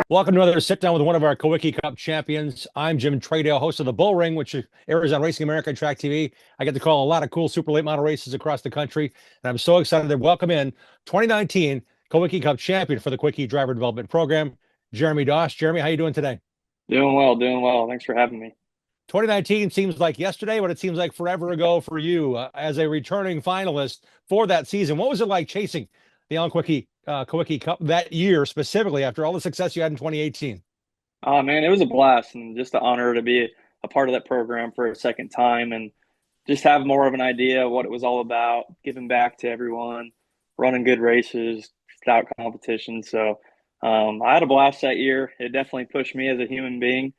Welcome to another sit down with one of our Kulwicki Cup champions. I'm Jim Tretow, host of the Bull Ring, which airs on Racing America and Track TV. I get to call a lot of cool super late model races across the country, and I'm so excited to welcome in 2019 Kulwicki Cup champion for the Quickie Driver Development Program, Jeremy Doss. Jeremy, how you doing today? Doing well, doing well. Thanks for having me. 2019 seems like yesterday, but it seems like forever ago for you as a returning finalist for that season. What was it like chasing the Allen Kulwicki Cup that year, specifically after all the success you had in 2018? Oh man, it was a blast and just an honor to be a part of that program for a second time and just have more of an idea of what it was all about, giving back to everyone, running good races, without competition. I had a blast that year. It definitely pushed me as a human being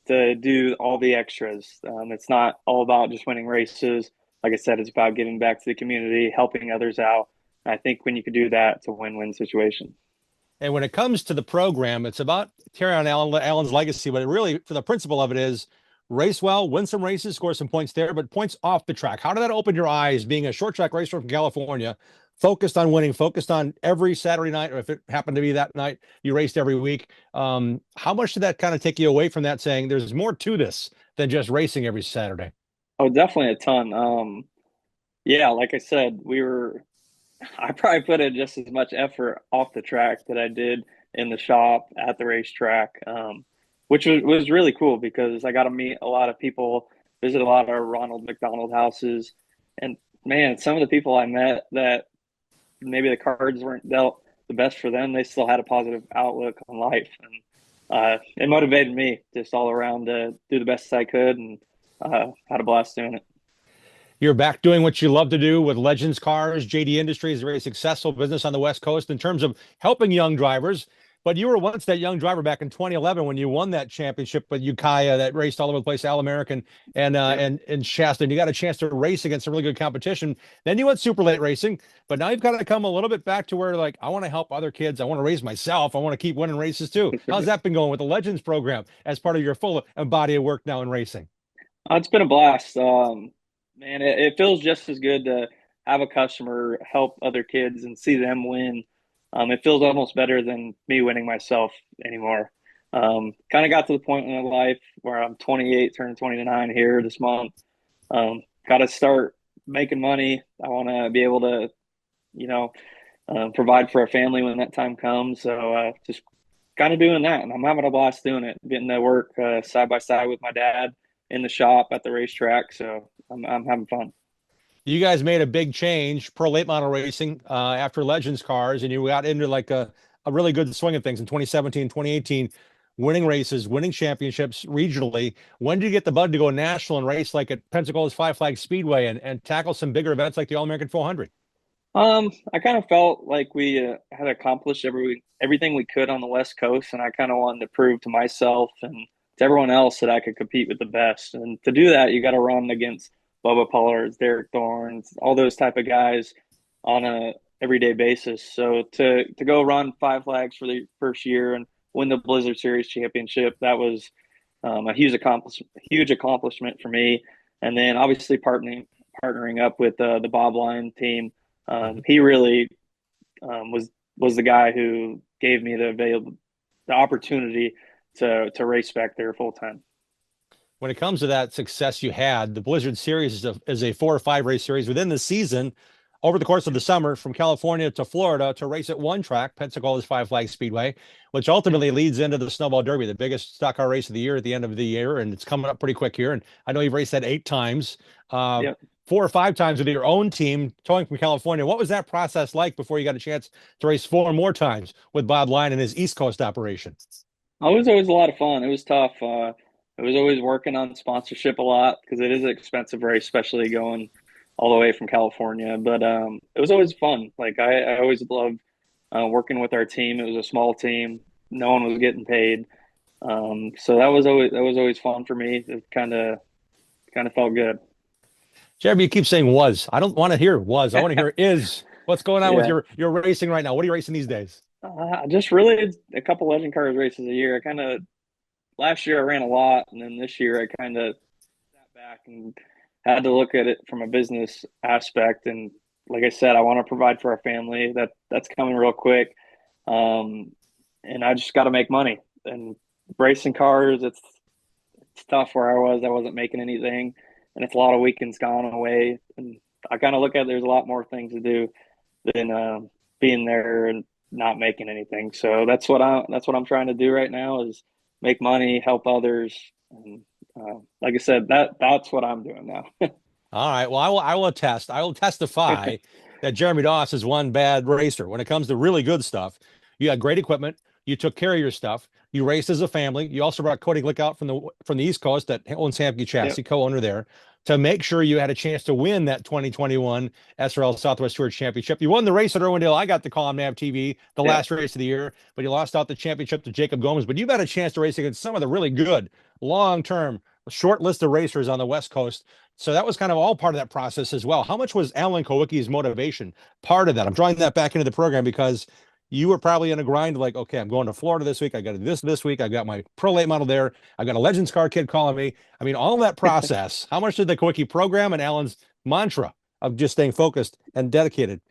to do all the extras. It's not all about just winning races. Like I said, it's about giving back to the community, helping others out. I think when you can do that, it's a win-win situation. And when it comes to the program, it's about carrying on Allen's legacy, but it really, for the principle of it is race well, win some races, score some points there, but points off the track. How did that open your eyes being a short track racer from California, focused on winning, focused on every Saturday night, or if it happened to be that night, you raced every week. How much did that kind of take you away from that, saying there's more to this than just racing every Saturday? Oh, definitely a ton. Yeah, like I said, I probably put in just as much effort off the track that I did in the shop at the racetrack, which was really cool because I got to meet a lot of people, visit a lot of Ronald McDonald houses, and man, some of the people I met that maybe the cards weren't dealt the best for them, they still had a positive outlook on life, and it motivated me just all around to do the best I could, and had a blast doing it. You're back doing what you love to do with Legends Cars. JD Industries, a very successful business on the West Coast in terms of helping young drivers. But you were once that young driver back in 2011 when you won that championship with Ukiah that raced all over the place, All American Yep. and Shasta. And you got a chance to race against some really good competition. Then you went super late racing, but now you've got to come a little bit back to where like I want to help other kids. I want to raise myself. I want to keep winning races too. How's that been going with the Legends program as part of your full body of work now in racing? It's been a blast. Man, it feels just as good to have a customer help other kids and see them win. It feels almost better than me winning myself anymore. Kind of got to the point in my life where I'm 28, turning 29 here this month. Got to start making money. I want to be able to, you know, provide for a family when that time comes. Just kind of doing that, and I'm having a blast doing it. Getting to work side by side with my dad in the shop at the racetrack. I'm having fun. You guys made a big change pro late model racing after Legends cars, and you got into like a really good swing of things in 2017, 2018, winning races, winning championships regionally. When did you get the bug to go national and race like at Pensacola's Five Flag Speedway and tackle some bigger events like the All American 400? I kind of felt like we had accomplished everything we could on the West Coast, and I kind of wanted to prove to myself and to everyone else that I could compete with the best. And to do that, you got to run against Bubba Pollards, Derek Thorns, all those type of guys on a everyday basis. So to go run Five Flags for the first year and win the Blizzard Series championship, that was a huge accomplishment for me. And then obviously partnering up with the Bob Line team, he really was the guy who gave me the opportunity to race back there full time. When it comes to that success you had, the Blizzard Series is a 4 or 5 race series within the season over the course of the summer from California to Florida to race at one track, Pensacola's Five Flag Speedway, which ultimately leads into the Snowball Derby, the biggest stock car race of the year at the end of the year. And it's coming up pretty quick here. And I know you've raced that 8 times, uh, Yep. 4 or 5 times with your own team towing from California. What was that process like before you got a chance to race 4 more times with Bob Line and his East Coast operation? It was always a lot of fun. It was tough. It was always working on sponsorship a lot because it is an expensive race, especially going all the way from California. But it was always fun. Like I always loved working with our team. It was a small team. No one was getting paid. So that was always fun for me. It kind of felt good. Jeremy, you keep saying was. I don't want to hear was. I want to hear is. What's going on with Yeah. your racing right now? What are you racing these days? Just really a couple Legend Cars races a year. I kind of last year I ran a lot, and then this year I kind of sat back and had to look at it from a business aspect. And like I said, I want to provide for our family. That's coming real quick, and I just got to make money. and racing cars, it's tough where I wasn't making anything, and it's a lot of weekends gone away. And I kind of look at it, there's a lot more things to do than being there and not making anything. So that's what I'm trying to do right now is make money, help others, and like I said, that's what I'm doing now. All right. Well, I will testify that Jeremy Doss is one bad racer. When it comes to really good stuff, you had great equipment. You took care of your stuff. You raced as a family. You also brought Cody Glick out from the East Coast that owns Hamke Yep, Chassis, co-owner there, to make sure you had a chance to win that 2021 SRL Southwest Tour Championship. You won the race at Irwindale. I got to call on NAV TV, the yeah. last race of the year, but you lost out the championship to Jacob Gomez. But you've had a chance to race against some of the really good long-term short list of racers on the West Coast. So that was kind of all part of that process as well. How much was Alan Kulwicki's motivation part of that? I'm drawing that back into the program because you were probably in a grind like, okay, I'm going to Florida this week. I got to do this week. I got my Pro Late model there. I got a Legends car kid calling me. I mean, all that process, how much did the Kulwicki program and Alan's mantra of just staying focused and dedicated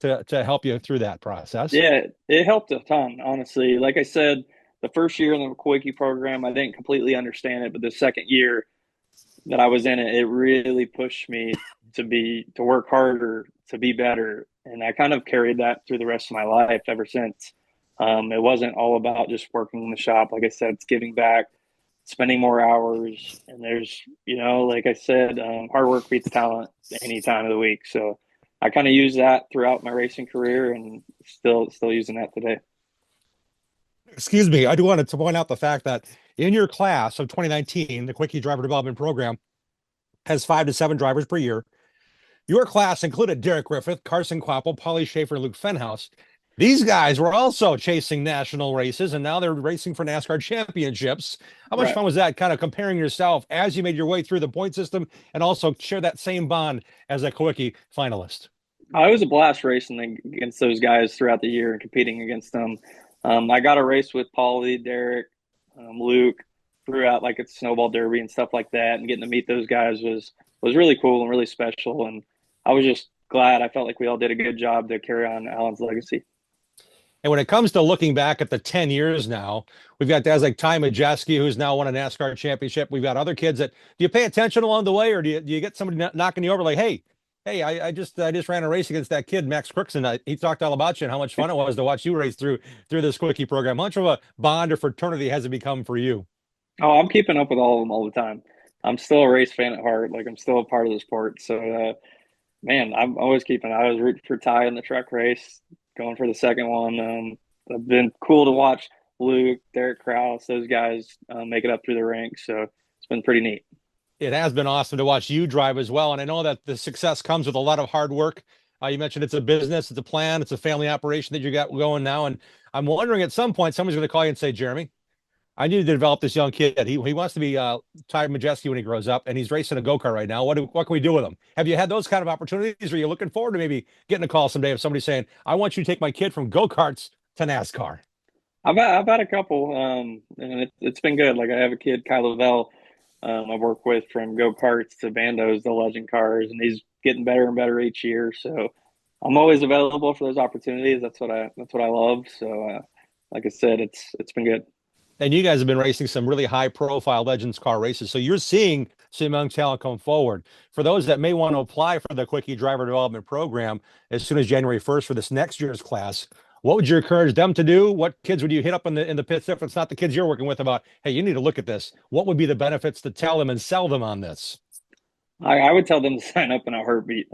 to help you through that process? Yeah, it helped a ton, honestly. Like I said, the first year in the Kulwicki program, I didn't completely understand it, but the second year that I was in it, it really pushed me to work harder, to be better, and I kind of carried that through the rest of my life ever since. It wasn't all about just working in the shop. Like I said, it's giving back, spending more hours, and there's, like I said, hard work beats talent any time of the week. So I kind of use that throughout my racing career, and still using that today. Excuse me. I do want to point out the fact that in your class of 2019, the Kulwicki Driver Development Program has 5 to 7 drivers per year. Your class included Derek Griffith, Carson Quapple, Paulie Schaefer, Luke Fenhouse. These guys were also chasing national races, and now they're racing for NASCAR championships. How much Right. fun was that, kind of comparing yourself as you made your way through the point system and also share that same bond as a Kulwicki finalist? I was a blast racing against those guys throughout the year and competing against them. I got a race with Paulie, Derek, Luke throughout like a snowball derby and stuff like that, and getting to meet those guys was really cool and really special. And I was just glad. I felt like we all did a good job to carry on Alan's legacy. And when it comes to looking back at the 10 years now, we've got guys like Ty Majeski, who's now won a NASCAR championship. We've got other kids that, do you pay attention along the way, or do you get somebody knocking you over like, hey, I just ran a race against that kid, Max Crookston. He talked all about you and how much fun it was to watch you race through this Kulwicki program. How much of a bond or fraternity has it become for you? Oh, I'm keeping up with all of them all the time. I'm still a race fan at heart. Like I'm still a part of the sport. So, man, I'm always keeping. I was rooting for Ty in the truck race, going for the second one. It's been cool to watch Luke, Derek Kraus, those guys make it up through the ranks. So it's been pretty neat. It has been awesome to watch you drive as well. And I know that the success comes with a lot of hard work. You mentioned it's a business, it's a plan, it's a family operation that you got going now. And I'm wondering at some point, somebody's going to call you and say, Jeremy, I need to develop this young kid. He wants to be Ty Majeski when he grows up, and he's racing a go-kart right now. What can we do with him? Have you had those kind of opportunities? Are you looking forward to maybe getting a call someday of somebody saying, I want you to take my kid from go-karts to NASCAR? I've had a couple, and it's been good. Like I have a kid, Kyle Lavelle, I work with from go karts to bandos to legend cars, and he's getting better and better each year. So I'm always available for those opportunities. That's what I love. So like I said, it's been good. And you guys have been racing some really high-profile Legends car races, so you're seeing some young talent come forward. For those that may want to apply for the Kulwicki Driver Development Program as soon as January 1st for this next year's class, what would you encourage them to do? What kids would you hit up in the pits if it's not the kids you're working with about, hey, you need to look at this? What would be the benefits to tell them and sell them on this? I would tell them to sign up in a heartbeat.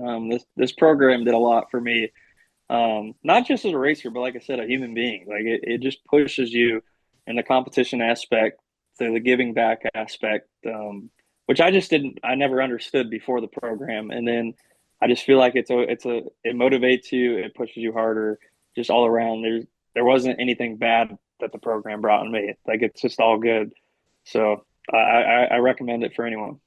This program did a lot for me, not just as a racer, but like I said, a human being. Like it just pushes you in the competition aspect to the giving back aspect, which I never understood before the program. And then I just feel like it motivates you, it pushes you harder, just all around. There wasn't anything bad that the program brought in me. Like it's just all good. So I recommend it for anyone.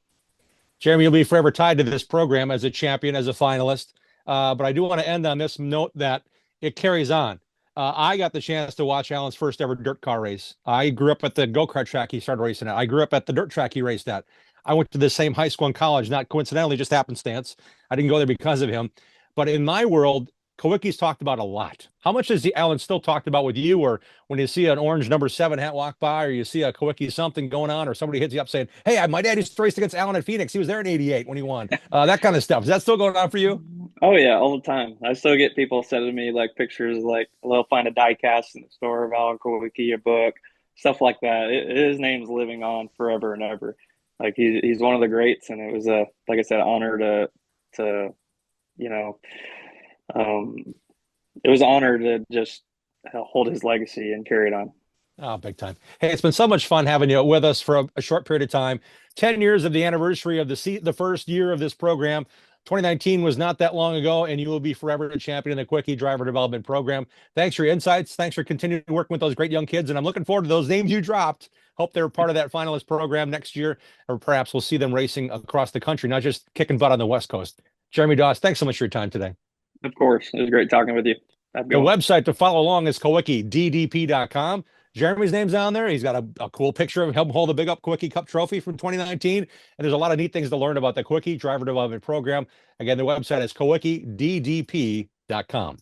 Jeremy, you'll be forever tied to this program as a champion, as a finalist. But I do want to end on this note that it carries on. I got the chance to watch Alan's first ever dirt car race. I grew up at the go-kart track he started racing at. I grew up at the dirt track he raced at. I went to the same high school and college, not coincidentally, just happenstance. I didn't go there because of him. But in my world, Kulwicki's talked about a lot. How much is the Allen still talked about with you, or when you see an orange number 7 hat walk by, or you see a Kulwicki something going on, or somebody hits you up saying, "Hey, my dad used to race against Allen at Phoenix. He was there in '88 when he won." That kind of stuff. Is that still going on for you? Oh yeah, all the time. I still get people sending me like pictures, like they'll find a die cast in the store of Alan Kulwicki, a book, stuff like that. His name's living on forever and ever. Like he's one of the greats, and it was a, like I said, honor to you know, um, it was an honor to just hold his legacy and carry it on. Oh, big time. Hey, it's been so much fun having you with us for a short period of time. 10 years of the anniversary of the first year of this program. 2019 was not that long ago, and you will be forever a champion in the Quickie Driver Development Program. Thanks for your insights. Thanks for continuing working with those great young kids, and I'm looking forward to those names you dropped. Hope they're part of that finalist program next year, or perhaps we'll see them racing across the country, not just kicking butt on the West Coast. Jeremy Doss, thanks so much for your time today. Of course, it was great talking with you. Have a The good one. website to follow along is KulwickiDDP.com. Jeremy's name's on there. He's got a cool picture of him hold a big up Kulwicki Cup trophy from 2019. And there's a lot of neat things to learn about the Quickie Driver Development Program. Again, the website is KulwickiDDP.com.